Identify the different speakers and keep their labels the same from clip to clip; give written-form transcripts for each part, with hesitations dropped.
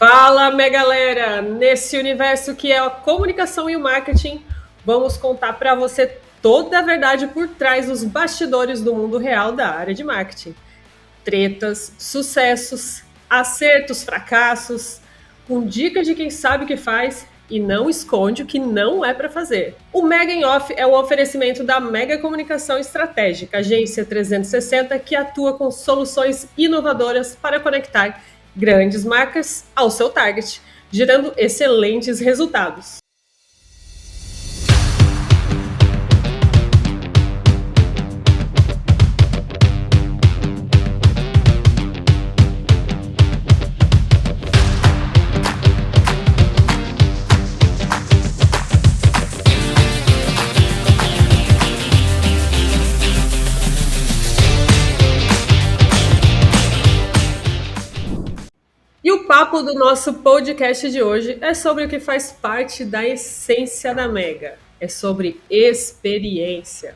Speaker 1: Fala, minha galera! Nesse universo que é a comunicação e o marketing, vamos contar para você toda a verdade por trás dos bastidores do mundo real da área de marketing. Tretas, sucessos, acertos, fracassos, com dicas de quem sabe o que faz e não esconde o que não é para fazer. O Mega em Off é o oferecimento da Mega Comunicação Estratégica, agência 360 que atua com soluções inovadoras para conectar grandes marcas ao seu target, gerando excelentes resultados. E o papo do nosso podcast de hoje é sobre o que faz parte da essência da Mega. É sobre experiência.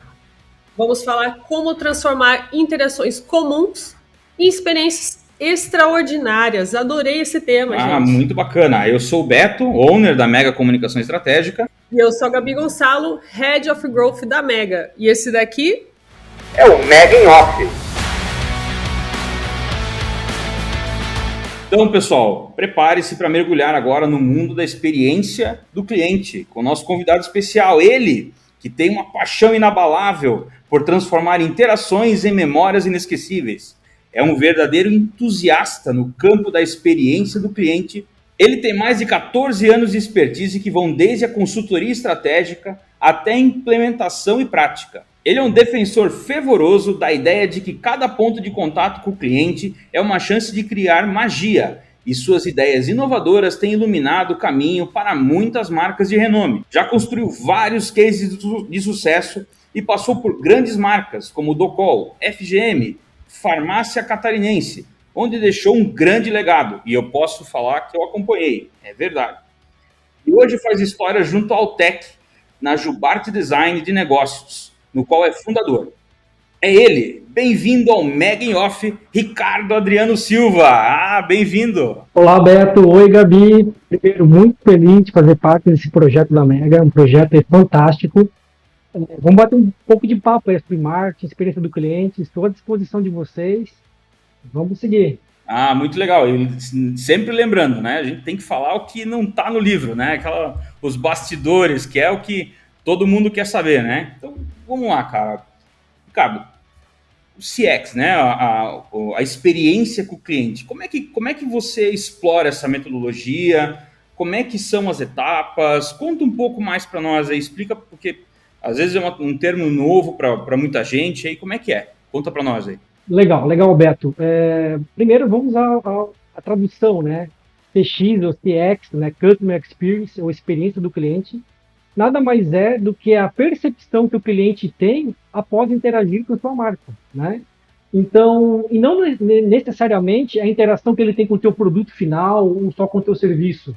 Speaker 1: Vamos falar como transformar interações comuns em experiências extraordinárias. Adorei esse tema, gente.
Speaker 2: Muito bacana. Eu sou o Beto, owner da Mega Comunicação Estratégica.
Speaker 1: E eu sou a Gabi Gonçalo, Head of Growth da Mega. E esse daqui
Speaker 3: é o Mega em Off.
Speaker 2: Então, pessoal, prepare-se para mergulhar agora no mundo da experiência do cliente, com o nosso convidado especial, ele, que tem uma paixão inabalável por transformar interações em memórias inesquecíveis. É um verdadeiro entusiasta no campo da experiência do cliente. Ele tem mais de 14 anos de expertise que vão desde a consultoria estratégica até a implementação e prática. Ele é um defensor fervoroso da ideia de que cada ponto de contato com o cliente é uma chance de criar magia, e suas ideias inovadoras têm iluminado o caminho para muitas marcas de renome. Já construiu vários cases de sucesso e passou por grandes marcas como Docol, FGM, Farmácia Catarinense, onde deixou um grande legado, e eu posso falar que eu acompanhei, é verdade. E hoje faz história junto ao Tech, na Jubarte Design de Negócios, no qual é fundador. É ele, bem-vindo ao Mega em Off, Ricardo Adriano Silva. Bem-vindo!
Speaker 4: Olá, Beto. Oi, Gabi. Primeiro, muito feliz de fazer parte desse projeto da Mega, um projeto fantástico. Vamos bater um pouco de papo aí sobre marketing, experiência do cliente, estou à disposição de vocês. Vamos seguir.
Speaker 2: Muito legal. E sempre lembrando, né? A gente tem que falar o que não está no livro, né? Os bastidores, que é o que todo mundo quer saber, né? Então, vamos lá, cara. Ricardo, o CX, né? A experiência com o cliente. Como é que você explora essa metodologia? Como é que são as etapas? Conta um pouco mais para nós aí. Explica, porque às vezes é um termo novo para muita gente. Aí, como é que é? Conta para nós aí.
Speaker 4: Legal, Beto. Primeiro, vamos à tradução, né? CX ou CX, né? Customer Experience, ou experiência do cliente. Nada mais é do que a percepção que o cliente tem após interagir com a sua marca, né? Então, e não necessariamente a interação que ele tem com o teu produto final ou só com o teu serviço,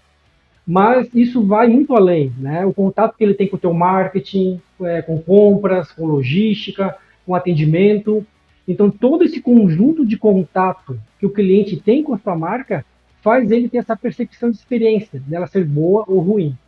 Speaker 4: mas isso vai muito além, né? O contato que ele tem com o teu marketing, com compras, com logística, com atendimento. Então, todo esse conjunto de contato que o cliente tem com a sua marca faz ele ter essa percepção de experiência, dela ser boa ou ruim,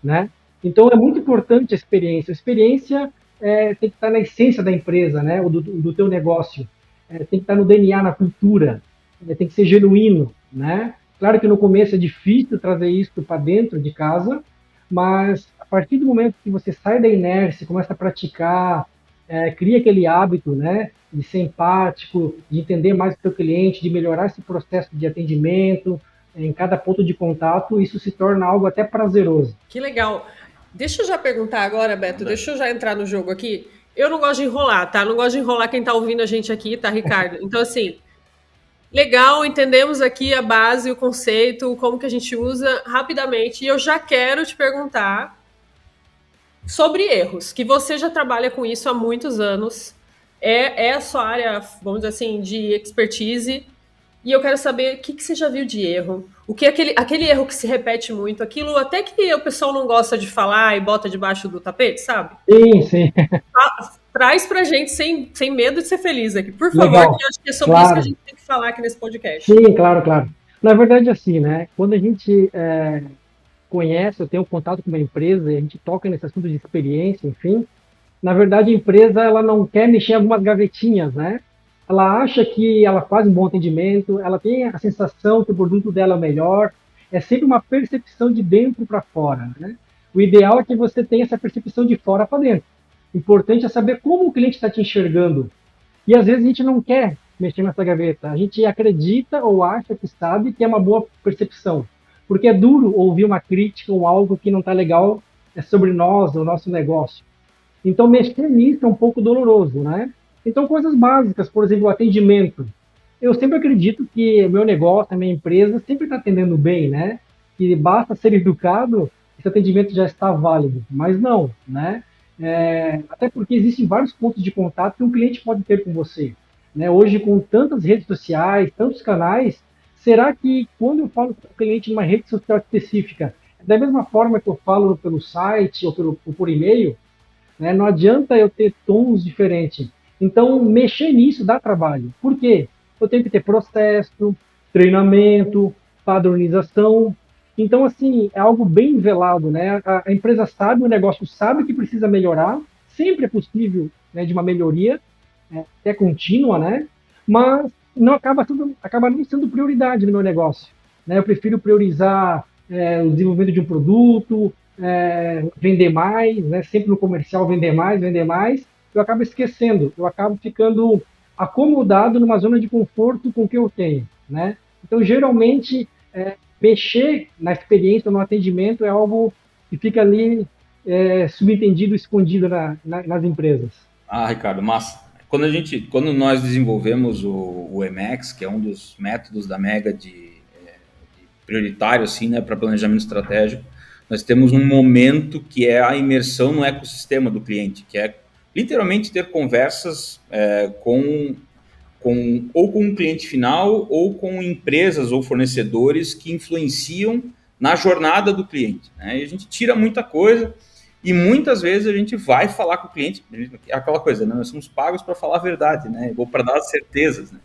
Speaker 4: né? Então, é muito importante a experiência. A experiência tem que estar na essência da empresa, né? Ou do teu negócio. Tem que estar no DNA, na cultura. Tem que ser genuíno, né? Claro que no começo é difícil trazer isso para dentro de casa, mas a partir do momento que você sai da inércia, começa a praticar, cria aquele hábito, né? De ser empático, de entender mais o teu cliente, de melhorar esse processo de atendimento, em cada ponto de contato, isso se torna algo até prazeroso.
Speaker 1: Que legal! Deixa eu já perguntar agora, Beto, deixa eu já entrar no jogo aqui. Eu não gosto de enrolar, tá? Não gosto de enrolar quem tá ouvindo a gente aqui, tá, Ricardo? Então, assim, legal, entendemos aqui a base, o conceito, como que a gente usa rapidamente. E eu já quero te perguntar sobre erros, que você já trabalha com isso há muitos anos. É a sua área, vamos dizer assim, de expertise. E eu quero saber o que você já viu de erro. O que aquele erro que se repete muito, aquilo até que o pessoal não gosta de falar e bota debaixo do tapete, sabe?
Speaker 4: Sim.
Speaker 1: Traz pra gente sem medo de ser feliz aqui. Por favor,
Speaker 4: Legal.
Speaker 1: que eu acho que é sobre isso que a gente tem que falar aqui nesse podcast.
Speaker 4: Sim, claro. Na verdade, assim, né? Quando a gente conhece, eu tenho contato com uma empresa e a gente toca nesse assunto de experiência, enfim, na verdade a empresa ela não quer mexer em algumas gavetinhas, né? Ela acha que ela faz um bom atendimento, ela tem a sensação que o produto dela é o melhor, é sempre uma percepção de dentro para fora, né? O ideal é que você tenha essa percepção de fora para dentro. O importante é saber como o cliente está te enxergando. E às vezes a gente não quer mexer nessa gaveta. A gente acredita ou acha que sabe que é uma boa percepção. Porque é duro ouvir uma crítica ou algo que não está legal sobre nós, o nosso negócio. Então, mexer nisso é um pouco doloroso, né? Então, coisas básicas, por exemplo, o atendimento. Eu sempre acredito que o meu negócio, a minha empresa, sempre está atendendo bem, né? Que basta ser educado, esse atendimento já está válido. Mas não, né? Até porque existem vários pontos de contato que um cliente pode ter com você. Né? Hoje, com tantas redes sociais, tantos canais, será que quando eu falo com o cliente numa rede social específica, da mesma forma que eu falo pelo site ou por e-mail, né? Não adianta eu ter tons diferentes. Então, mexer nisso dá trabalho. Por quê? Eu tenho que ter processo, treinamento, padronização. Então, assim, é algo bem velado, né? A empresa sabe, o negócio sabe que precisa melhorar, sempre é possível, né, de uma melhoria, né, até contínua, né? Mas não acaba não sendo prioridade no meu negócio. Né? Eu prefiro priorizar o desenvolvimento de um produto, vender mais, né? Sempre no comercial vender mais, eu acabo esquecendo, eu acabo ficando acomodado numa zona de conforto com o que eu tenho, né? Então, geralmente, mexer na experiência, no atendimento, é algo que fica ali subentendido, escondido nas empresas.
Speaker 2: Ah, Ricardo, massa. Quando nós desenvolvemos o Emacs, que é um dos métodos da Mega de prioritário assim, né, para planejamento estratégico, nós temos um momento que é a imersão no ecossistema do cliente, que é literalmente ter conversas ou com um cliente final ou com empresas ou fornecedores que influenciam na jornada do cliente. Né? E a gente tira muita coisa e muitas vezes a gente vai falar com o cliente, aquela coisa, né? Nós somos pagos para falar a verdade, né? Ou para dar as certezas. Né?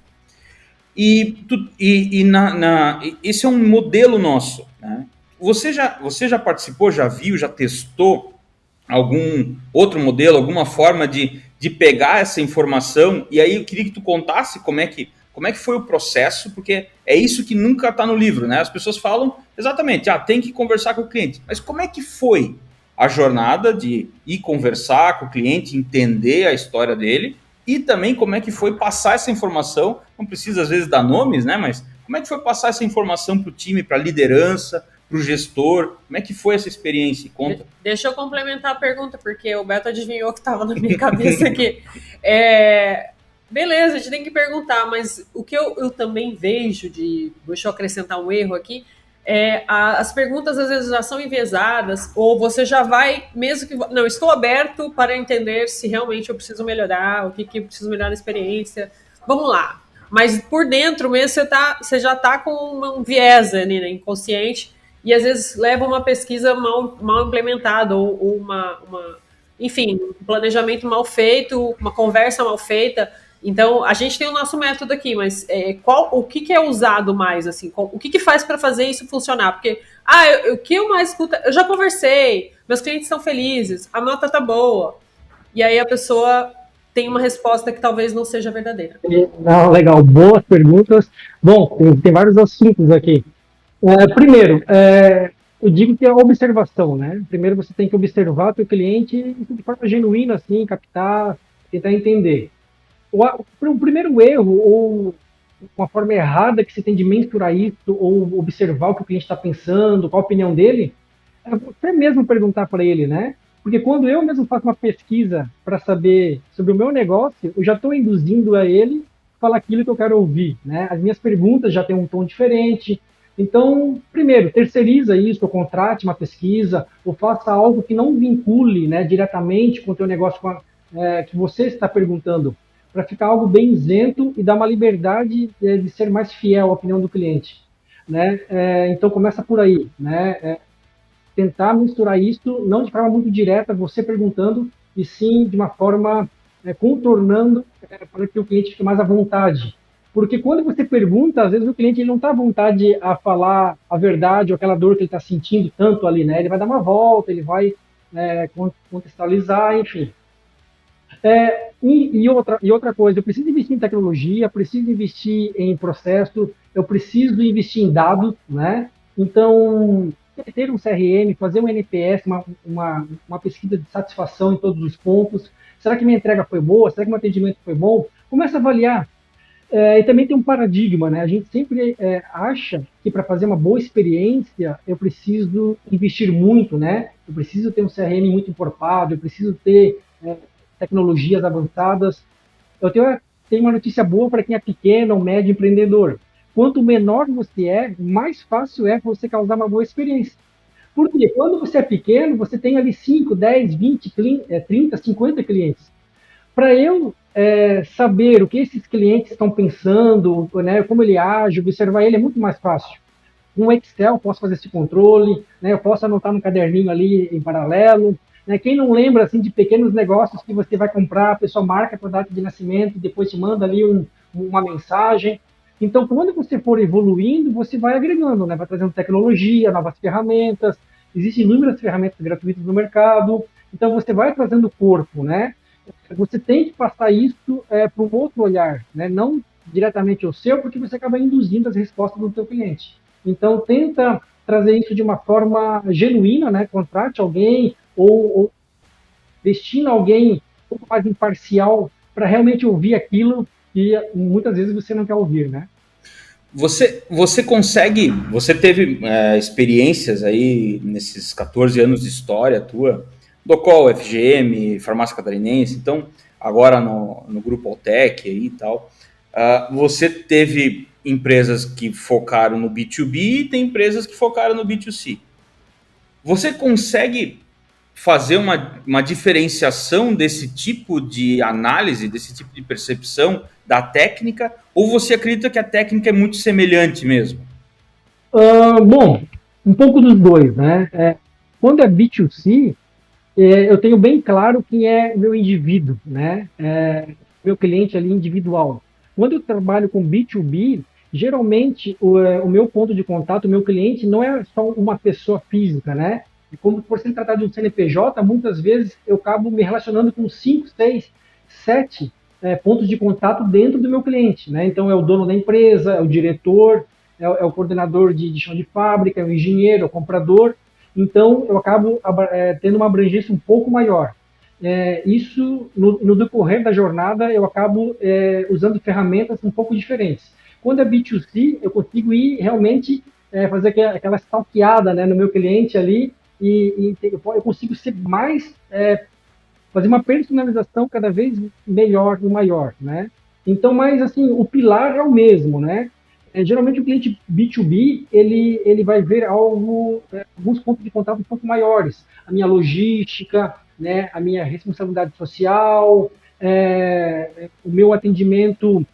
Speaker 2: Esse é um modelo nosso. Né? Você já participou, já viu, já testou algum outro modelo, alguma forma de pegar essa informação? E aí eu queria que tu contasse como é que foi o processo, porque é isso que nunca está no livro, né? As pessoas falam exatamente, tem que conversar com o cliente. Mas como é que foi a jornada de ir conversar com o cliente, entender a história dele, e também como é que foi passar essa informação, não precisa às vezes dar nomes, né? Mas como é que foi passar essa informação para o time, para a liderança, para o gestor? Como é que foi essa experiência? Conta.
Speaker 1: Deixa eu complementar a pergunta, porque o Beto adivinhou o que estava na minha cabeça aqui. Beleza, a gente tem que perguntar, mas o que eu também vejo deixa eu acrescentar um erro aqui, as perguntas às vezes já são enviesadas, ou você já vai, mesmo que... Não, estou aberto para entender se realmente eu preciso melhorar, o que eu preciso melhorar na experiência. Vamos lá. Mas por dentro mesmo você já está com um viés ali, né, inconsciente, e às vezes leva uma pesquisa mal implementada, ou enfim, um planejamento mal feito, uma conversa mal feita. Então, a gente tem o nosso método aqui, mas o que é usado mais, assim? O que faz para fazer isso funcionar? Porque, o que eu mais escuto, eu já conversei, meus clientes estão felizes, a nota tá boa. E aí a pessoa tem uma resposta que talvez não seja verdadeira.
Speaker 4: Não, legal, boas perguntas. Bom, tem vários assuntos aqui. Primeiro, eu digo que é a observação, né? Primeiro você tem que observar o teu cliente de forma genuína, assim, captar, tentar entender. O primeiro erro, ou uma forma errada que você tem de mensurar isso, ou observar o que o cliente está pensando, qual a opinião dele, é você mesmo perguntar para ele, né? Porque quando eu mesmo faço uma pesquisa para saber sobre o meu negócio, eu já estou induzindo a ele falar aquilo que eu quero ouvir, né? As minhas perguntas já têm um tom diferente. Então, primeiro, terceiriza isso, ou contrate uma pesquisa, ou faça algo que não vincule, né, diretamente com o teu negócio que você está perguntando, para ficar algo bem isento e dar uma liberdade de ser mais fiel à opinião do cliente. Né? Então, começa por aí. Né? Tentar misturar isso, não de forma muito direta, você perguntando, e sim de uma forma contornando para que o cliente fique mais à vontade. Porque quando você pergunta, às vezes o cliente ele não está à vontade a falar a verdade ou aquela dor que ele está sentindo tanto ali, né? Ele vai dar uma volta, ele vai contextualizar, enfim. E outra coisa, eu preciso investir em tecnologia, preciso investir em processo, eu preciso investir em dados, né? Então, ter um CRM, fazer um NPS, uma pesquisa de satisfação em todos os pontos. Será que minha entrega foi boa? Será que meu atendimento foi bom? Começa a avaliar. E também tem um paradigma, né? A gente sempre acha que para fazer uma boa experiência eu preciso investir muito, né? Eu preciso ter um CRM muito encorpado, eu preciso ter tecnologias avançadas. Tenho uma notícia boa para quem é pequeno ou médio empreendedor. Quanto menor você é, mais fácil é você causar uma boa experiência. Porque quando você é pequeno, você tem ali 5, 10, 20, 30, 50 clientes. Para eu saber o que esses clientes estão pensando, né, como ele age, observar ele é muito mais fácil. Com o Excel, eu posso fazer esse controle, né, eu posso anotar no caderninho ali em paralelo. Né, quem não lembra assim, de pequenos negócios que você vai comprar, a pessoa marca a sua data de nascimento, depois te manda ali uma mensagem. Então, quando você for evoluindo, você vai agregando, né, vai trazendo tecnologia, novas ferramentas. Existem inúmeras ferramentas gratuitas no mercado. Então, você vai trazendo corpo, né? Você tem que passar isso para um outro olhar, né? Não diretamente o seu, porque você acaba induzindo as respostas do seu cliente. Então, tenta trazer isso de uma forma genuína, né? Contrate alguém ou destina alguém um pouco mais imparcial para realmente ouvir aquilo que muitas vezes você não quer ouvir, né?
Speaker 2: Você consegue, você teve experiências aí nesses 14 anos de história tua, Docol, FGM, Farmácia Catarinense, então agora no Grupo Altec aí e tal, você teve empresas que focaram no B2B e tem empresas que focaram no B2C. Você consegue fazer uma diferenciação desse tipo de análise, desse tipo de percepção da técnica, ou você acredita que a técnica é muito semelhante mesmo?
Speaker 4: Bom, um pouco dos dois, né? Quando é B2C, eu tenho bem claro quem é meu indivíduo, né? Meu cliente ali individual. Quando eu trabalho com B2B, geralmente o meu ponto de contato, o meu cliente não é só uma pessoa física, né? E como por se tratar de um CNPJ, muitas vezes eu acabo me relacionando com 5, 6, 7 pontos de contato dentro do meu cliente, né? Então é o dono da empresa, é o diretor, é o coordenador de chão de fábrica, é o engenheiro, é o comprador. Então eu acabo tendo uma abrangência um pouco maior. Isso no decorrer da jornada eu acabo usando ferramentas um pouco diferentes. Quando é B2C, eu consigo ir realmente fazer aquela stalkeada, né, no meu cliente ali e eu consigo ser mais fazer uma personalização cada vez melhor e maior, né? Então, mas assim, o pilar é o mesmo, né? Geralmente o cliente B2B, ele vai ver alguns pontos de contato um pouco maiores. A minha logística, né? A minha responsabilidade social, o meu atendimento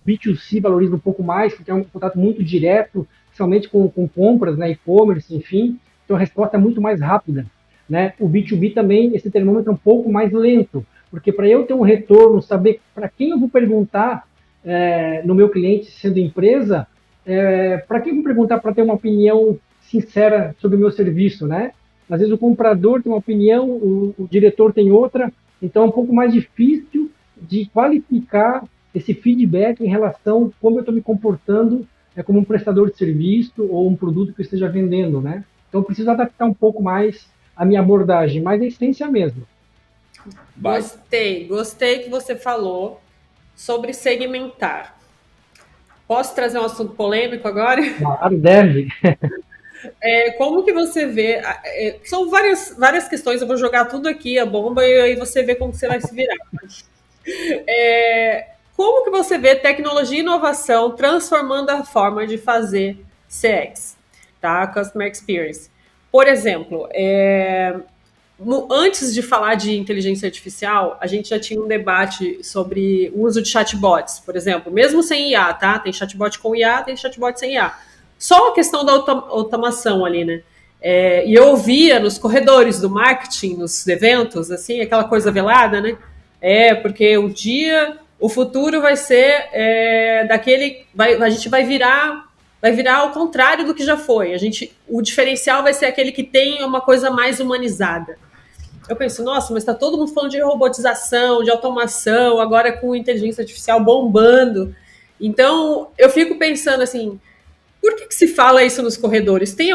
Speaker 4: B2C valoriza um pouco mais, porque é um contato muito direto, principalmente com compras, né? E-commerce, enfim. Então a resposta é muito mais rápida. Né? O B2B também, esse termômetro é um pouco mais lento, porque para eu ter um retorno, saber para quem eu vou perguntar no meu cliente, sendo empresa, para quem eu vou perguntar para ter uma opinião sincera sobre o meu serviço, né? Às vezes o comprador tem uma opinião, o diretor tem outra, então é um pouco mais difícil de qualificar esse feedback em relação a como eu estou me comportando como um prestador de serviço ou um produto que eu esteja vendendo, né? Então eu preciso adaptar um pouco mais a minha abordagem, mas a essência mesmo.
Speaker 1: Gostei que você falou sobre segmentar. Posso trazer um assunto polêmico agora?
Speaker 4: Claro, deve.
Speaker 1: Como que você vê? São várias questões, eu vou jogar tudo aqui, a bomba, e aí você vê como que você vai se virar. Como que você vê tecnologia e inovação transformando a forma de fazer CX, tá? Customer Experience. Por exemplo, antes de falar de inteligência artificial, a gente já tinha um debate sobre o uso de chatbots, por exemplo, mesmo sem IA, tá? Tem chatbot com IA, tem chatbot sem IA. Só a questão da automação ali, né? E eu ouvia nos corredores do marketing, nos eventos, assim, aquela coisa velada, né? Porque um dia O futuro vai ser a gente vai virar ao contrário do que já foi. O diferencial vai ser aquele que tem uma coisa mais humanizada. Eu penso, nossa, mas está todo mundo falando de robotização, de automação, agora com inteligência artificial bombando. Então, eu fico pensando assim, por que se fala isso nos corredores? Tem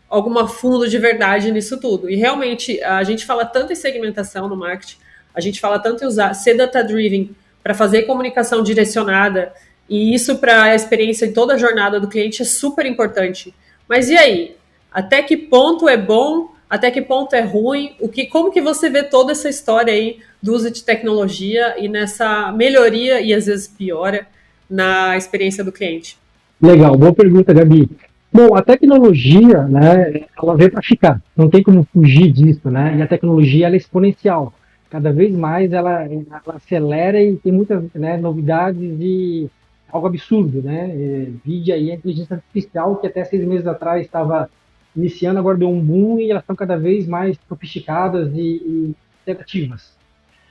Speaker 1: alguma fundo de verdade nisso tudo? E realmente, a gente fala tanto em segmentação no marketing, a gente fala tanto em ser data-driven para fazer comunicação direcionada, e isso para a experiência em toda a jornada do cliente é super importante. Mas e aí? Até que ponto é bom? Até que ponto é ruim? Como que você vê toda essa história aí do uso de tecnologia e nessa melhoria e às vezes piora na experiência do cliente?
Speaker 4: Legal, boa pergunta, Gabi. Bom, a tecnologia, né, ela veio para ficar, não tem como fugir disso, né? E a tecnologia ela é exponencial. Cada vez mais ela acelera e tem muitas, né, novidades e algo absurdo, né? Vide aí a inteligência artificial que até 6 meses atrás estava iniciando, agora deu um boom e elas estão cada vez mais sofisticadas e interativas.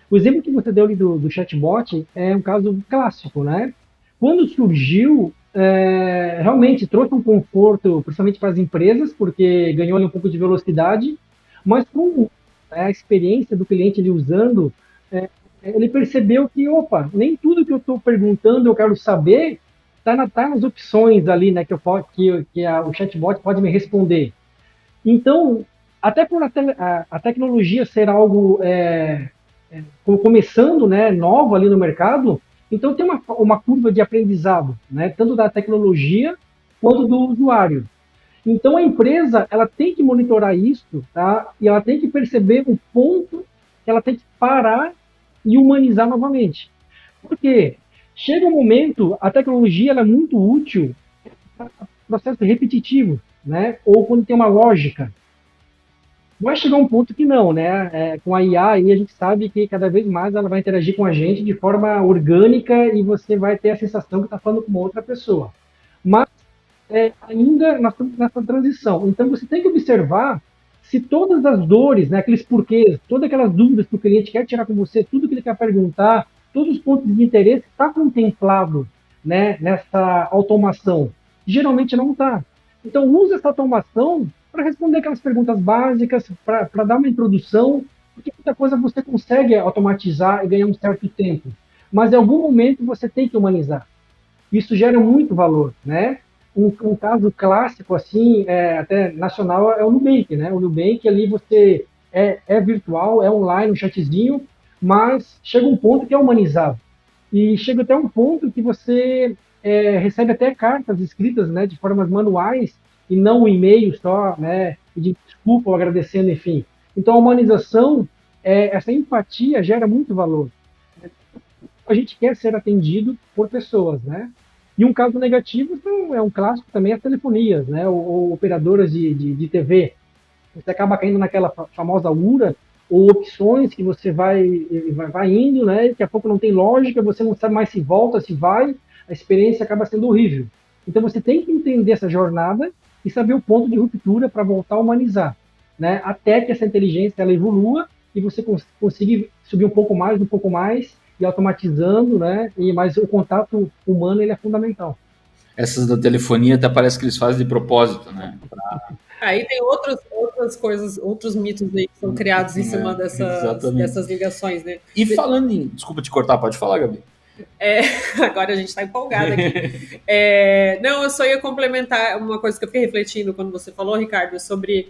Speaker 4: O exemplo que você deu ali do chatbot é um caso clássico, né? Quando surgiu, realmente trouxe um conforto, principalmente para as empresas, porque ganhou ali um pouco de velocidade, mas com a experiência do cliente ele usando, ele percebeu que, opa, nem tudo que eu estou perguntando eu quero saber, tá nas opções ali, né, que o chatbot pode me responder. Então, até por a tecnologia ser algo começando, né, nova ali no mercado, então tem uma curva de aprendizado, né, tanto da tecnologia quanto do usuário. Então a empresa ela tem que monitorar isso, tá? E ela tem que perceber o ponto que ela tem que parar e humanizar novamente. Porque chega um momento, a tecnologia ela é muito útil para processos repetitivos, né? Ou quando tem uma lógica. Vai chegar um ponto que não, né? Com a IA aí a gente sabe que cada vez mais ela vai interagir com a gente de forma orgânica e você vai ter a sensação que está falando com uma outra pessoa. Mas ainda nessa transição. Então você tem que observar se todas as dores, né, aqueles porquês, todas aquelas dúvidas que o cliente quer tirar com você, tudo que ele quer perguntar, todos os pontos de interesse está contemplado, né, nessa automação. Geralmente não está. Então use essa automação para responder aquelas perguntas básicas, para dar uma introdução, porque muita coisa você consegue automatizar e ganhar um certo tempo. Mas em algum momento você tem que humanizar. Isso gera muito valor, né? Um caso clássico, assim, até nacional, é o Nubank, né? O Nubank, ali você é virtual, é online, um chatzinho, mas chega um ponto que é humanizado. E chega até um ponto que você recebe até cartas escritas, né, de formas manuais, e não um e-mail só, né, de desculpa ou agradecendo, enfim. Então, a humanização, essa empatia gera muito valor. A gente quer ser atendido por pessoas, né? E um caso negativo é um clássico também, as telefonias, né? Ou operadoras de TV. Você acaba caindo naquela famosa URA, ou opções que você vai indo, né? Daqui a pouco não tem lógica, você não sabe mais se volta, se vai, a experiência acaba sendo horrível. Então você tem que entender essa jornada e saber o ponto de ruptura para voltar a humanizar, né? Até que essa inteligência ela evolua e você consiga subir um pouco mais, e automatizando, né? Mas o contato humano ele é fundamental.
Speaker 2: Essas da telefonia até parece que eles fazem de propósito, né?
Speaker 1: Aí tem outras coisas, outros mitos aí que são criados em cima dessas ligações, né?
Speaker 2: E falando em... Desculpa te cortar, pode falar, Gabi.
Speaker 1: Agora a gente está empolgada aqui. Não, eu só ia complementar uma coisa que eu fiquei refletindo quando você falou, Ricardo, sobre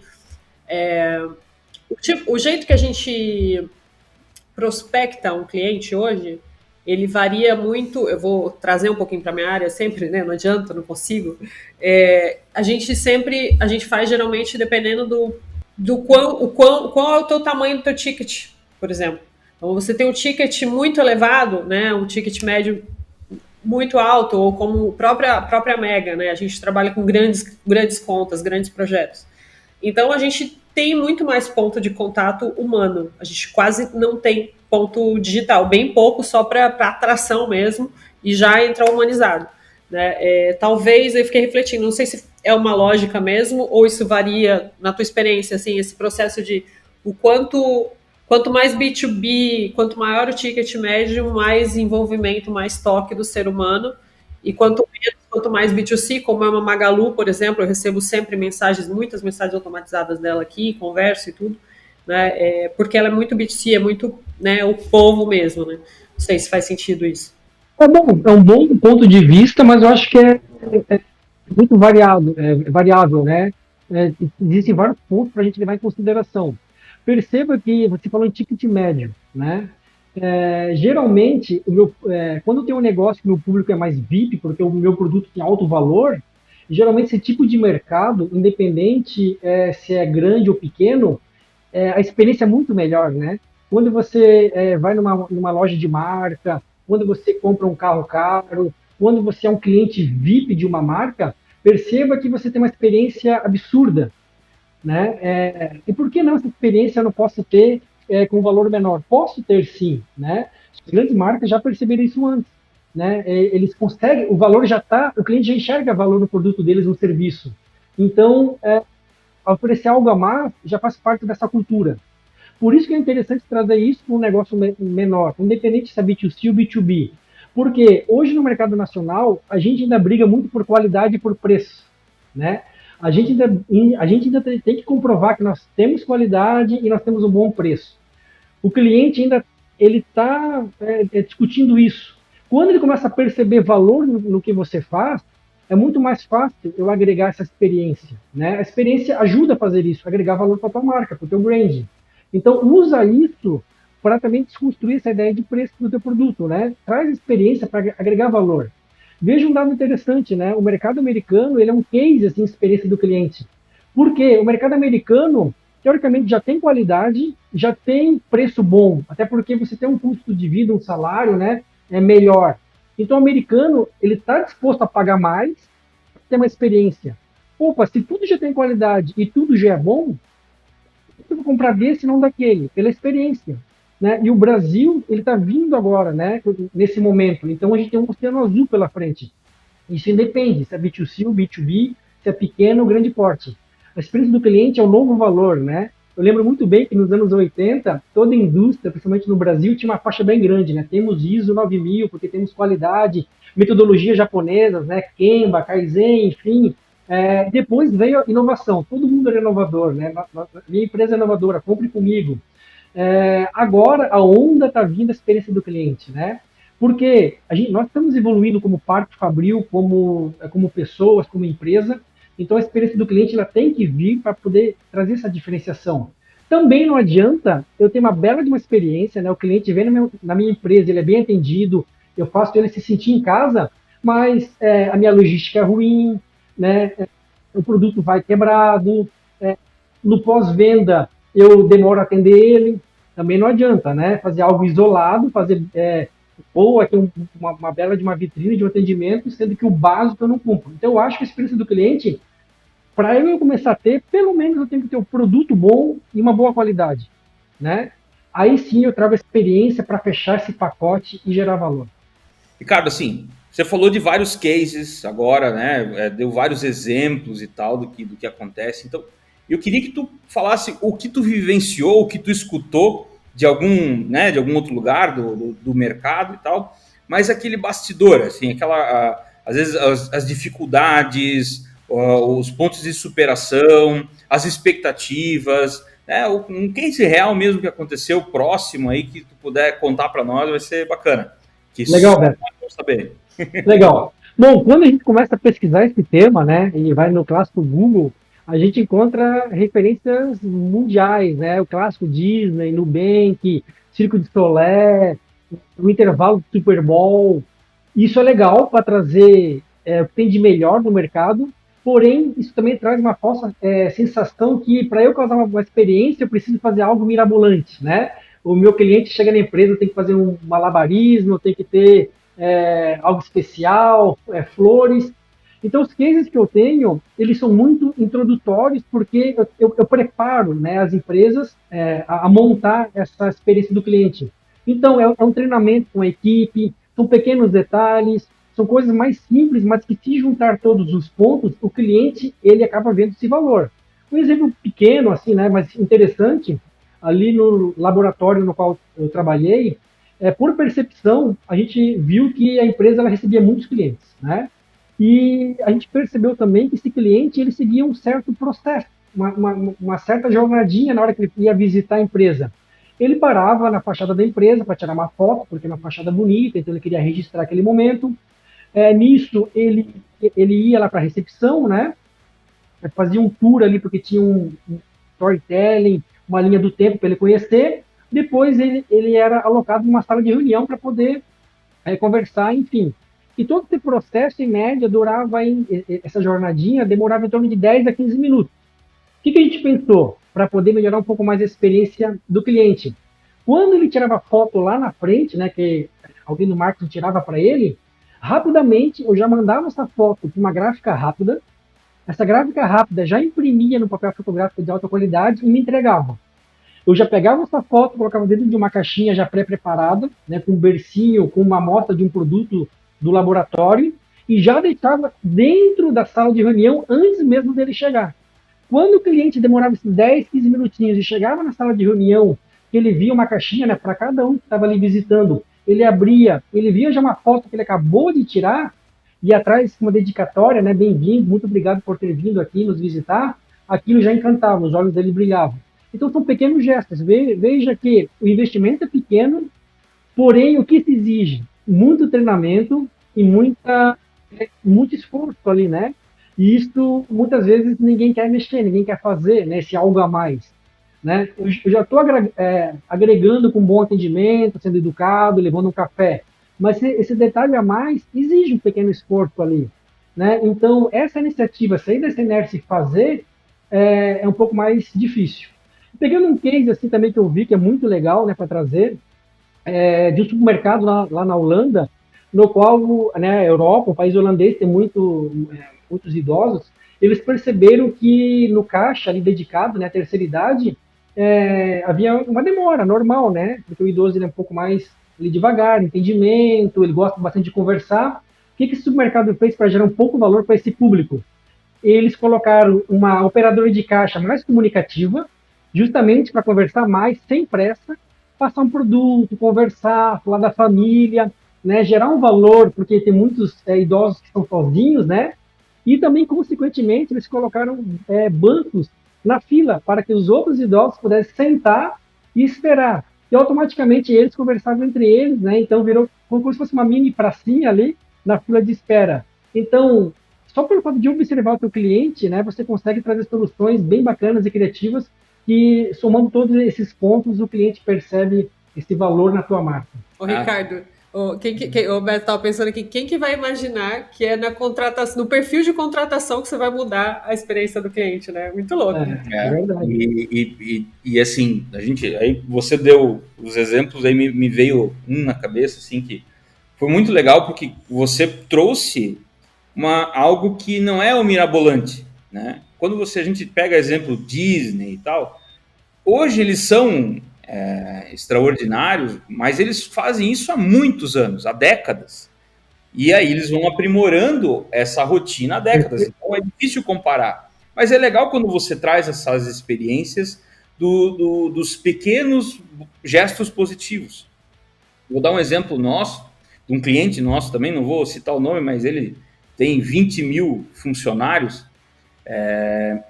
Speaker 1: o jeito que a gente prospecta um cliente hoje, ele varia muito. Eu vou trazer um pouquinho para minha área sempre, né? Não adianta, não consigo. A gente faz geralmente dependendo do qual é o teu tamanho do teu ticket, por exemplo. Então você tem um ticket muito elevado, né? Um ticket médio muito alto, ou como a própria Mega, né? A gente trabalha com grandes contas, grandes projetos. Então a gente tem muito mais ponto de contato humano. A gente quase não tem ponto digital, bem pouco só para atração mesmo, e já entra humanizado, né? Talvez eu fiquei refletindo, não sei se é uma lógica mesmo, ou isso varia na tua experiência, assim, esse processo de qual quanto mais B2B, quanto maior o ticket médio, mais envolvimento, mais toque do ser humano. E quanto mais B2C, como é uma Magalu, por exemplo, eu recebo sempre muitas mensagens automatizadas dela aqui, converso e tudo, né? Porque ela é muito B2C, é muito, né, o povo mesmo, né? Não sei se faz sentido isso.
Speaker 4: É um bom ponto de vista, mas eu acho que é muito variável, né? Existem vários pontos para a gente levar em consideração. Perceba que você falou em ticket médio, né? Geralmente, quando eu tenho um negócio que o meu público é mais VIP, porque o meu produto tem alto valor, geralmente esse tipo de mercado, independente se é grande ou pequeno, a experiência é muito melhor, né? Quando você vai numa loja de marca, quando você compra um carro caro, quando você é um cliente VIP de uma marca, perceba que você tem uma experiência absurda, né? E por que não essa experiência eu não posso ter com valor menor? Posso ter sim, né? As grandes marcas já perceberam isso antes, né? Eles conseguem, o valor já está, o cliente já enxerga valor no produto deles, no serviço. Então, oferecer algo a mais já faz parte dessa cultura. Por isso que é interessante trazer isso para um negócio menor, independente se é B2C ou B2B. Porque hoje no mercado nacional, a gente ainda briga muito por qualidade e por preço, né? A gente ainda tem que comprovar que nós temos qualidade e nós temos um bom preço. O cliente ainda ele está discutindo isso. Quando ele começa a perceber valor no que você faz, é muito mais fácil eu agregar essa experiência, né? A experiência ajuda a fazer isso, agregar valor para a tua marca, para o teu brand. Então, usa isso para também desconstruir essa ideia de preço do teu produto, né? Traz experiência para agregar valor. Veja um dado interessante, né? O mercado americano, ele é um case, assim, experiência do cliente. Por quê? O mercado americano, teoricamente, já tem qualidade, já tem preço bom, até porque você tem um custo de vida, um salário, né? Melhor. Então, o americano, ele está disposto a pagar mais para ter uma experiência. Opa, se tudo já tem qualidade e tudo já é bom, eu vou comprar desse e não daquele, pela experiência. Né? E o Brasil, ele está vindo agora, né, nesse momento. Então, a gente tem um oceano azul pela frente. Isso independe se é B2C ou B2B, se é pequeno ou grande porte. A experiência do cliente é o novo valor, né? Eu lembro muito bem que nos anos 80, toda a indústria, principalmente no Brasil, tinha uma faixa bem grande, né? Temos ISO 9000, porque temos qualidade, metodologias japonesas, né? Kanban, Kaizen, enfim. Depois veio a inovação. Todo mundo era inovador, né? Minha empresa é inovadora, compre comigo. Agora a onda está vindo a experiência do cliente, né? Porque nós estamos evoluindo como parte Fabril, como pessoas, como empresa. Então a experiência do cliente ela tem que vir para poder trazer essa diferenciação. Também não adianta eu ter uma bela de uma experiência, né? O cliente vem na minha empresa, ele é bem atendido, eu faço ele se sentir em casa, mas a minha logística é ruim, né? O produto vai quebrado, no pós-venda eu demoro a atender ele, também não adianta, né? Fazer algo isolado, fazer ou aqui uma bela de uma vitrine de um atendimento, sendo que o básico eu não cumpro. Então eu acho que a experiência do cliente, para eu começar a ter, pelo menos eu tenho que ter um produto bom e uma boa qualidade, né? Aí sim eu trago a experiência para fechar esse pacote e gerar valor.
Speaker 2: Ricardo, assim, você falou de vários cases agora, né? Deu vários exemplos e tal do que acontece. Então, eu queria que tu falasse o que tu vivenciou, o que tu escutou de algum outro lugar do mercado e tal, mas aquele bastidor, assim, às vezes as dificuldades, os pontos de superação, as expectativas, né? Um case real mesmo que aconteceu próximo aí que tu puder contar para nós vai ser bacana.
Speaker 4: Legal, Beto.
Speaker 2: Saber.
Speaker 4: Legal. Bom, quando a gente começa a pesquisar esse tema, né, e vai no clássico Google, a gente encontra referências mundiais, né, o clássico Disney, Nubank, Circo de Solé, o intervalo do Super Bowl. Isso é legal para trazer o que tem de melhor no mercado, porém, isso também traz uma falsa sensação que, para eu causar uma experiência, eu preciso fazer algo mirabolante, né? O meu cliente chega na empresa, tem que fazer um malabarismo, tem que ter algo especial, flores. Então, os cases que eu tenho, eles são muito introdutórios, porque eu preparo, né, as empresas a montar essa experiência do cliente. Então, é um treinamento com a equipe, são pequenos detalhes, são coisas mais simples, mas que se juntar todos os pontos, o cliente, ele acaba vendo esse valor. Um exemplo pequeno, assim, né, mas interessante, ali no laboratório no qual eu trabalhei, por percepção, a gente viu que a empresa ela recebia muitos clientes, né? E a gente percebeu também que esse cliente ele seguia um certo processo, uma certa jornadinha na hora que ele ia visitar a empresa. Ele parava na fachada da empresa para tirar uma foto, porque é uma fachada bonita, então ele queria registrar aquele momento. Nisso, ele ia lá para a recepção, né? Fazia um tour ali, porque tinha um storytelling, uma linha do tempo para ele conhecer. Depois, ele era alocado numa sala de reunião para poder conversar, enfim. E todo esse processo, em média, essa jornadinha demorava em torno de 10 a 15 minutos. O que a gente pensou para poder melhorar um pouco mais a experiência do cliente? Quando ele tirava foto lá na frente, né, que alguém do marketing tirava para ele, rapidamente eu já mandava essa foto para uma gráfica rápida. Essa gráfica rápida já imprimia no papel fotográfico de alta qualidade e me entregava. Eu já pegava essa foto, colocava dentro de uma caixinha já pré-preparada, né, com um bercinho, com uma amostra de um produto do laboratório, e já deixava dentro da sala de reunião antes mesmo dele chegar. Quando o cliente demorava esses 10, 15 minutinhos e chegava na sala de reunião, ele via uma caixinha, né, para cada um que estava ali visitando, ele abria, ele via já uma foto que ele acabou de tirar, e atrás uma dedicatória, né, bem-vindo, muito obrigado por ter vindo aqui nos visitar, aquilo já encantava, os olhos dele brilhavam. Então são pequenos gestos, veja que o investimento é pequeno, porém o que se exige? Muito treinamento e muito esforço ali, né? E isso, muitas vezes, ninguém quer mexer, ninguém quer fazer, né, esse algo a mais. Né? Eu já estou agregando com bom atendimento, sendo educado, levando um café. Mas esse detalhe a mais exige um pequeno esforço ali. Né? Então, essa iniciativa, sair dessa inércia e fazer, é um pouco mais difícil. Pegando um case assim também que eu vi, que é muito legal, né, para trazer, de um supermercado lá na Holanda, no qual, né, a Europa, o país holandês tem muitos idosos, eles perceberam que no caixa ali dedicado, né, à terceira idade, havia uma demora normal, né, porque o idoso ele é um pouco mais ali, devagar, entendimento, ele gosta bastante de conversar. O que esse supermercado fez para gerar um pouco de valor para esse público? Eles colocaram uma operadora de caixa mais comunicativa, justamente para conversar mais, sem pressa, passar um produto, conversar, falar da família, né, gerar um valor, porque tem muitos idosos que estão sozinhos, né, e também, consequentemente, eles colocaram bancos na fila para que os outros idosos pudessem sentar e esperar. E automaticamente eles conversavam entre eles, né, então virou como se fosse uma mini pracinha ali na fila de espera. Então, só pelo fato de observar o teu cliente, né, você consegue trazer soluções bem bacanas e criativas que, somando todos esses pontos, o cliente percebe esse valor na tua marca.
Speaker 1: Ô, Ricardo, o Beto estava pensando aqui, quem que vai imaginar que é na contratação, no perfil de contratação que você vai mudar a experiência do cliente, né? Muito louco.
Speaker 4: É verdade.
Speaker 2: E assim, aí você deu os exemplos, aí me veio na cabeça, assim, que foi muito legal, porque você trouxe algo que não é o mirabolante, né? Quando a gente pega exemplo Disney e tal, hoje eles são extraordinários, mas eles fazem isso há muitos anos, há décadas. E aí eles vão aprimorando essa rotina há décadas. Então é difícil comparar. Mas é legal quando você traz essas experiências dos pequenos gestos positivos. Vou dar um exemplo nosso, de um cliente nosso também, não vou citar o nome, mas ele tem 20 mil funcionários,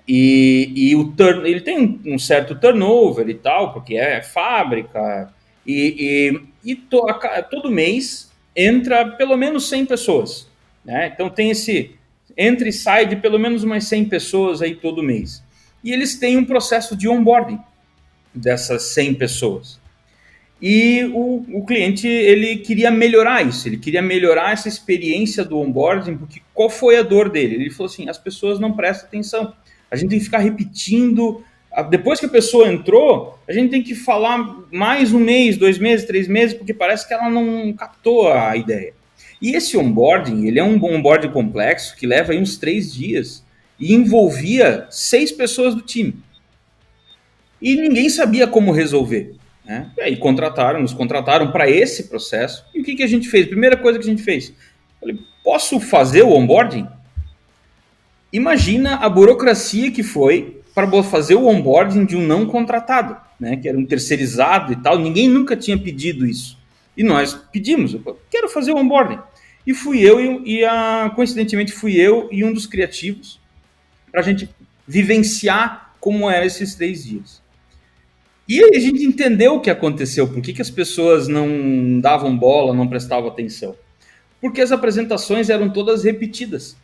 Speaker 2: ele tem um certo turnover e tal, porque é fábrica, todo mês entra pelo menos 100 pessoas, né? Então tem entra e sai de pelo menos umas 100 pessoas aí todo mês. E eles têm um processo de onboarding dessas 100 pessoas. E o cliente, ele queria melhorar isso, ele queria melhorar essa experiência do onboarding, porque qual foi a dor dele? Ele falou assim, as pessoas não prestam atenção, a gente tem que ficar repetindo, depois que a pessoa entrou, a gente tem que falar mais 1 mês, 2 meses, 3 meses, porque parece que ela não captou a ideia. E esse onboarding, ele é um onboarding complexo, que leva aí uns 3 dias, e envolvia 6 pessoas do time. E ninguém sabia como resolver. Né? E aí nos contrataram para esse processo. E o que a gente fez? Primeira coisa que a gente fez, falei, posso fazer o onboarding? Imagina a burocracia que foi para fazer o onboarding de um não contratado, né, que era um terceirizado e tal. Ninguém nunca tinha pedido isso. E nós pedimos, eu quero fazer o onboarding. E fui eu coincidentemente, fui eu e um dos criativos para a gente vivenciar como eram esses 3 dias. E aí a gente entendeu o que aconteceu, por que as pessoas não davam bola, não prestavam atenção. Porque as apresentações eram todas repetidas.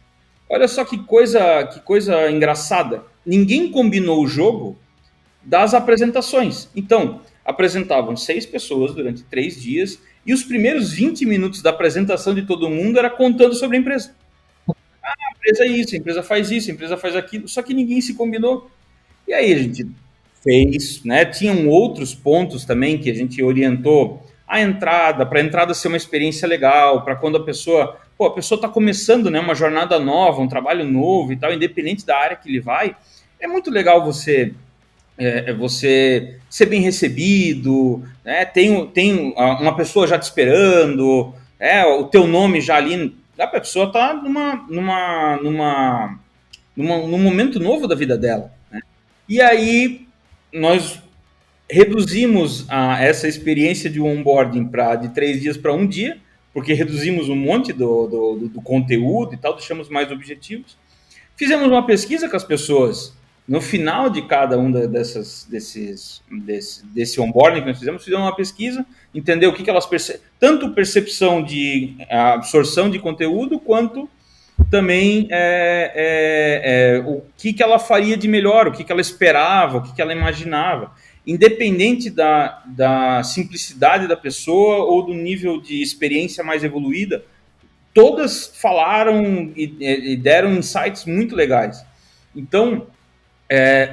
Speaker 2: Olha só que coisa engraçada. Ninguém combinou o jogo das apresentações. Então, apresentavam 6 pessoas durante 3 dias e os primeiros 20 minutos da apresentação de todo mundo era contando sobre a empresa. A empresa é isso, a empresa faz isso, a empresa faz aquilo, só que ninguém se combinou. E aí a gente fez, né? Tinham outros pontos também que a gente orientou a entrada, para a entrada ser uma experiência legal, para quando a pessoa está começando, né, uma jornada nova, um trabalho novo e tal, independente da área que ele vai, é muito legal você ser bem recebido, né? Tem uma pessoa já te esperando, o teu nome já ali, a pessoa está num momento novo da vida dela, né? E aí nós reduzimos essa experiência de onboarding de 3 dias para 1 dia, porque reduzimos um monte do conteúdo e tal, deixamos mais objetivos. Fizemos uma pesquisa com as pessoas no final de cada um desse onboarding que nós fizemos uma pesquisa, entender o que elas tanto percepção de absorção de conteúdo, quanto também o que ela faria de melhor, o que ela esperava, o que ela imaginava. Independente da simplicidade da pessoa ou do nível de experiência mais evoluída, todas falaram e deram insights muito legais. Então,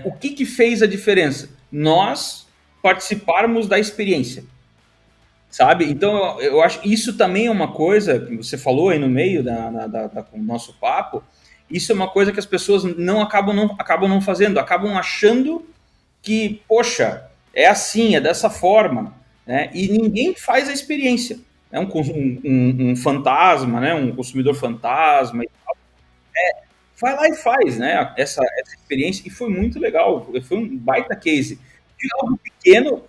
Speaker 2: o que fez a diferença? Nós participarmos da experiência, sabe? Então, eu acho que isso também é uma coisa que você falou aí no meio do nosso papo. Isso é uma coisa que as pessoas acabam não fazendo, acabam achando que, poxa, é assim, é dessa forma, né? E ninguém faz a experiência. É um fantasma, né? Um consumidor fantasma e tal. Vai lá e faz, né? Essa experiência, e foi muito legal. Foi um baita case. De algo pequeno,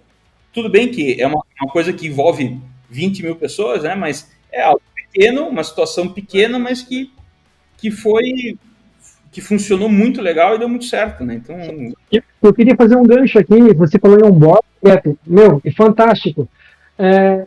Speaker 2: tudo bem que é uma coisa que envolve 20 mil pessoas, né? Mas é algo pequeno, uma situação pequena, mas que funcionou muito legal e deu muito certo, né? Então,
Speaker 4: eu queria fazer um gancho aqui. Você falou em onboard, é fantástico.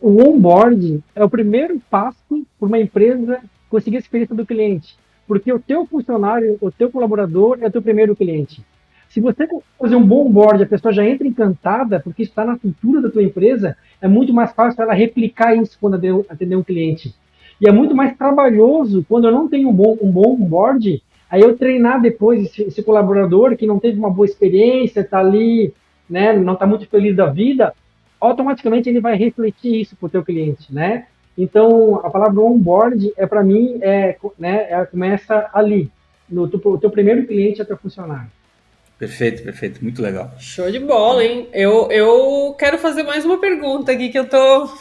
Speaker 4: O onboard é o primeiro passo para uma empresa conseguir a experiência do cliente, porque o teu funcionário, o teu colaborador é o teu primeiro cliente. Se você fazer um bom onboard, a pessoa já entra encantada, porque está na cultura da tua empresa, é muito mais fácil ela replicar isso quando atender um cliente. E é muito mais trabalhoso quando eu não tenho um bom onboard. Aí eu treinar depois esse colaborador que não teve uma boa experiência, está ali, né, não está muito feliz da vida, automaticamente ele vai refletir isso para o teu cliente, né? Então, a palavra onboard, para mim, começa ali, no teu primeiro cliente é teu funcionário.
Speaker 2: Perfeito, muito legal.
Speaker 1: Show de bola, hein? Eu quero fazer mais uma pergunta aqui que eu tô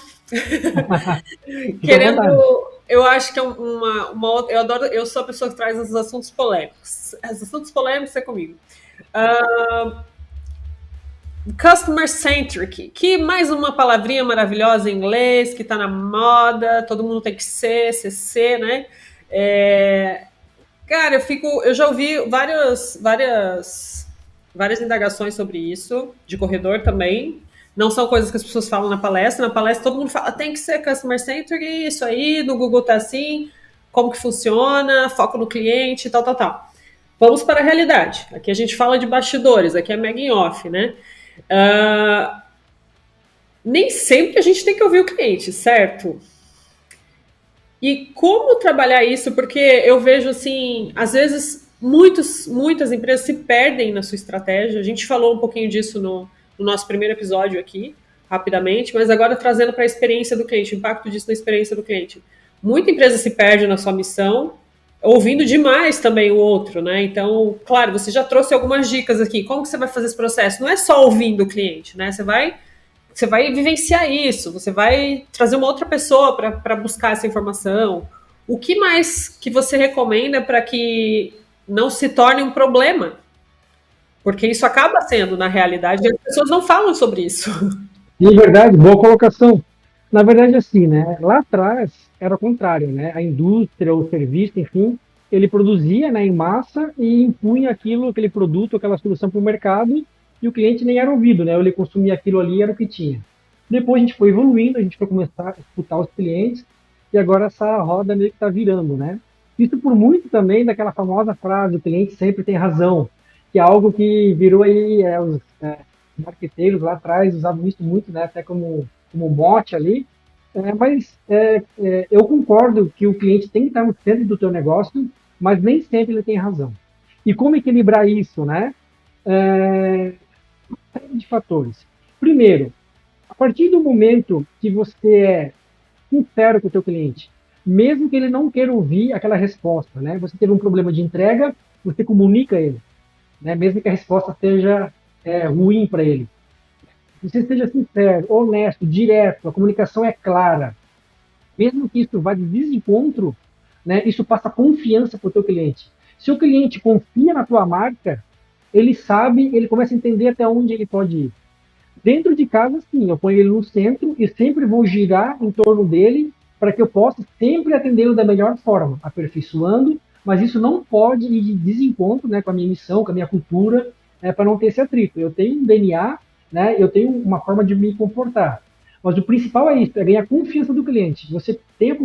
Speaker 1: querendo... Eu acho que é uma outra... Eu sou a pessoa que traz os assuntos polêmicos. Os assuntos polêmicos é comigo. Customer Centric, que mais uma palavrinha maravilhosa em inglês, que está na moda, todo mundo tem que ser, CC, né? Cara, eu já ouvi várias indagações sobre isso, de corredor também. Não são coisas que as pessoas falam na palestra. Na palestra todo mundo fala, tem que ser Customer Centric, isso aí, no Google tá assim, como que funciona, foco no cliente, tal. Vamos para a realidade. Aqui a gente fala de bastidores, aqui é making off, né? Nem sempre a gente tem que ouvir o cliente, certo? E como trabalhar isso? Porque eu vejo, assim, às vezes muitas empresas se perdem na sua estratégia. A gente falou um pouquinho disso no nosso primeiro episódio aqui, rapidamente, mas agora trazendo para a experiência do cliente, o impacto disso na experiência do cliente. Muita empresa se perde na sua missão, ouvindo demais também o outro, né? Então, claro, você já trouxe algumas dicas aqui. Como que você vai fazer esse processo? Não é só ouvindo o cliente, né? Você vai vivenciar isso, você vai trazer uma outra pessoa para buscar essa informação. O que mais que você recomenda para que não se torne um problema? Porque isso acaba sendo, na realidade, e as pessoas não falam sobre isso.
Speaker 4: De verdade, boa colocação. Na verdade, assim, né? Lá atrás era o contrário, né? A indústria, o serviço, enfim, ele produzia, né, em massa e impunha aquilo, aquele produto, aquela solução para o mercado e o cliente nem era ouvido, né? Ele consumia aquilo ali, era o que tinha. Depois a gente foi evoluindo, a gente foi começar a escutar os clientes e agora essa roda meio que está virando, né? Isso por muito também daquela famosa frase, o cliente sempre tem razão, que é algo que virou aí, os marqueteiros lá atrás usavam isso muito, né? Até como mote ali. Mas eu concordo que o cliente tem que estar no centro do teu negócio, mas nem sempre ele tem razão. E como equilibrar isso, né? De fatores. Primeiro, a partir do momento que você é sincero com o teu cliente, mesmo que ele não queira ouvir aquela resposta, né? Você teve um problema de entrega, você comunica ele, né? Mesmo que a resposta seja ruim para ele. Você seja sincero, honesto, direto, a comunicação é clara. Mesmo que isso vá de desencontro, né? Isso passa confiança para o teu cliente. Se o cliente confia na tua marca, ele sabe, ele começa a entender até onde ele pode ir. Dentro de casa, sim, eu ponho ele no centro e sempre vou girar em torno dele para que eu possa sempre atendê-lo da melhor forma, aperfeiçoando, mas isso não pode ir de desencontro, né, com a minha missão, com a minha cultura, para não ter esse atrito. Eu tenho um DNA, né, eu tenho uma forma de me comportar. Mas o principal é isso, é ganhar a confiança do cliente. Você tem a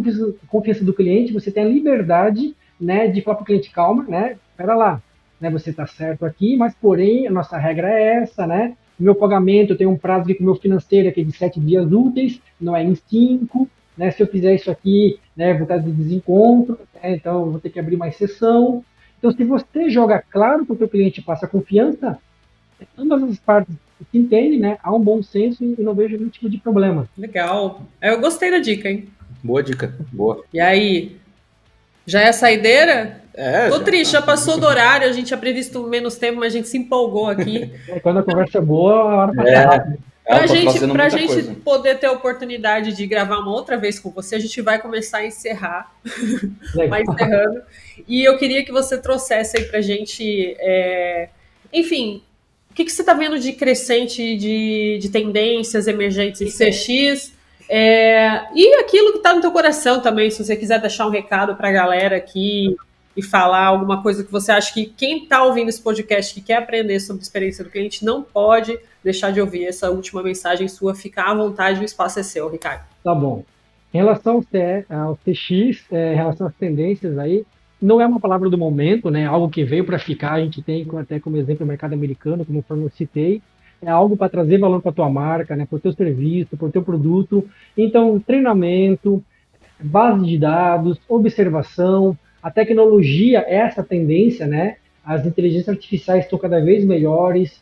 Speaker 4: confiança do cliente, você tem a liberdade, né, de falar para o cliente, calma, né, espera lá, né, você está certo aqui, mas porém a nossa regra é essa, né, meu pagamento, eu tenho um prazo aqui com o meu financeiro aqui de 7 dias úteis, não é em 5, né? Se eu fizer isso aqui, né, vou estar de desencontro, né? Então eu vou ter que abrir mais sessão. Então, se você joga claro para o teu cliente e passa confiança, ambas as partes se entendem, né? Há um bom senso e não vejo nenhum tipo de problema.
Speaker 1: Legal. Eu gostei da dica, hein?
Speaker 2: Boa dica, boa.
Speaker 1: E aí, já é saideira? Tô
Speaker 2: Já
Speaker 1: triste, já passou do horário, a gente tinha previsto menos tempo, mas a gente se empolgou aqui.
Speaker 4: Quando a conversa é boa, a hora passa rápido.
Speaker 1: Pra gente poder ter a oportunidade de gravar uma outra vez com você, a gente vai começar a encerrar. Vai encerrando. E eu queria que você trouxesse aí pra gente, enfim, o que você está vendo de crescente de tendências emergentes em CX? E aquilo que está no teu coração também, se você quiser deixar um recado para a galera aqui e falar alguma coisa que você acha que quem está ouvindo esse podcast que quer aprender sobre a experiência do cliente não pode deixar de ouvir essa última mensagem sua, ficar à vontade, o espaço é seu, Ricardo.
Speaker 4: Tá bom. Em relação ao CX, em relação às tendências aí, não é uma palavra do momento, né? Algo que veio para ficar, a gente tem até como exemplo o mercado americano, como eu citei, é algo para trazer valor para a tua marca, né? Para o teu serviço, para o teu produto. Então, treinamento, base de dados, observação, a tecnologia é essa tendência, né? As inteligências artificiais estão cada vez melhores,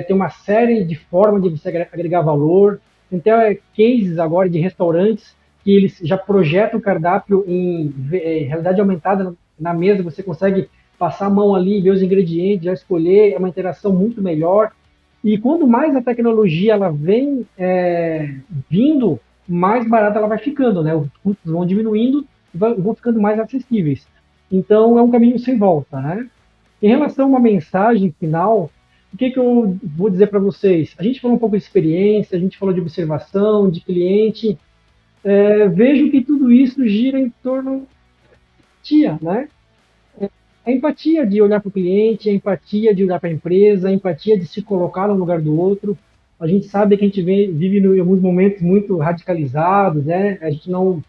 Speaker 4: tem uma série de formas de você agregar valor. Então, cases agora de restaurantes que eles já projetam o cardápio em realidade aumentada na mesa, você consegue passar a mão ali, ver os ingredientes, já escolher, é uma interação muito melhor. E quando mais a tecnologia ela vem vindo, mais barata ela vai ficando, né? Os custos vão diminuindo e vão ficando mais acessíveis. Então, é um caminho sem volta, né? Em relação a uma mensagem final, o que eu vou dizer para vocês? A gente falou um pouco de experiência, a gente falou de observação, de cliente. Vejo que tudo isso gira em torno de empatia, né? A empatia de olhar para o cliente, a empatia de olhar para a empresa, a empatia de se colocar no lugar do outro. A gente sabe que a gente vive em alguns momentos muito radicalizados, né? A gente não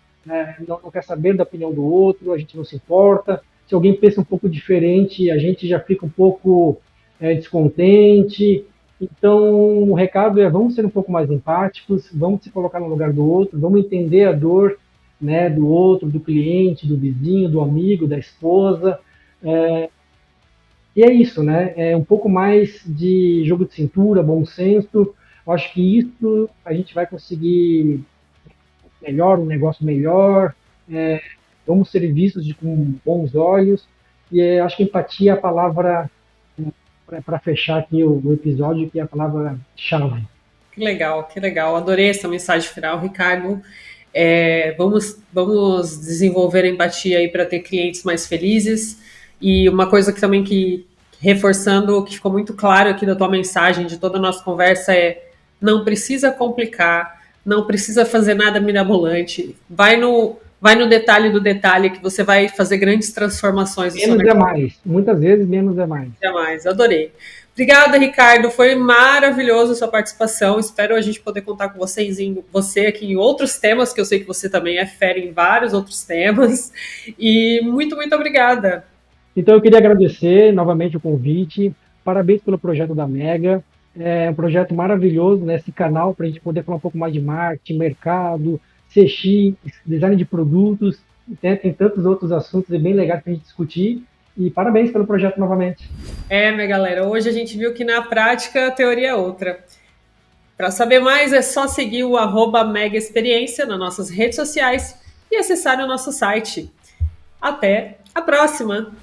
Speaker 4: quer saber da opinião do outro, a gente não se importa. Se alguém pensa um pouco diferente, a gente já fica um pouco descontente. Então, o recado é: vamos ser um pouco mais empáticos, vamos se colocar no lugar do outro, vamos entender a dor, né, do outro, do cliente, do vizinho, do amigo, da esposa. E é isso, né? É um pouco mais de jogo de cintura, bom senso. Eu acho que isso a gente vai conseguir um negócio melhor, vamos ser vistos com bons olhos. E acho que empatia é a palavra para fechar aqui o episódio, que é a palavra-chave.
Speaker 1: Que legal. Adorei essa mensagem final, Ricardo. Vamos desenvolver a empatia aí para ter clientes mais felizes. E uma coisa que também que reforçando o que ficou muito claro aqui da tua mensagem, de toda a nossa conversa, não precisa complicar, não precisa fazer nada mirabolante, vai no detalhe do detalhe que você vai fazer grandes transformações.
Speaker 4: Menos é mais, muitas vezes menos é mais.
Speaker 1: É mais, adorei. Obrigada, Ricardo, foi maravilhoso a sua participação, espero a gente poder contar com você aqui em outros temas, que eu sei que você também é fera em vários outros temas, e muito, muito obrigada.
Speaker 4: Então eu queria agradecer novamente o convite, parabéns pelo projeto da Mega, é um projeto maravilhoso, né, esse canal para a gente poder falar um pouco mais de marketing, mercado, CX, design de produtos, né, tem tantos outros assuntos bem legais para a gente discutir. E parabéns pelo projeto novamente.
Speaker 1: Minha galera, hoje a gente viu que na prática a teoria é outra. Para saber mais é só seguir o @Mega Experiência nas nossas redes sociais e acessar o nosso site. Até a próxima!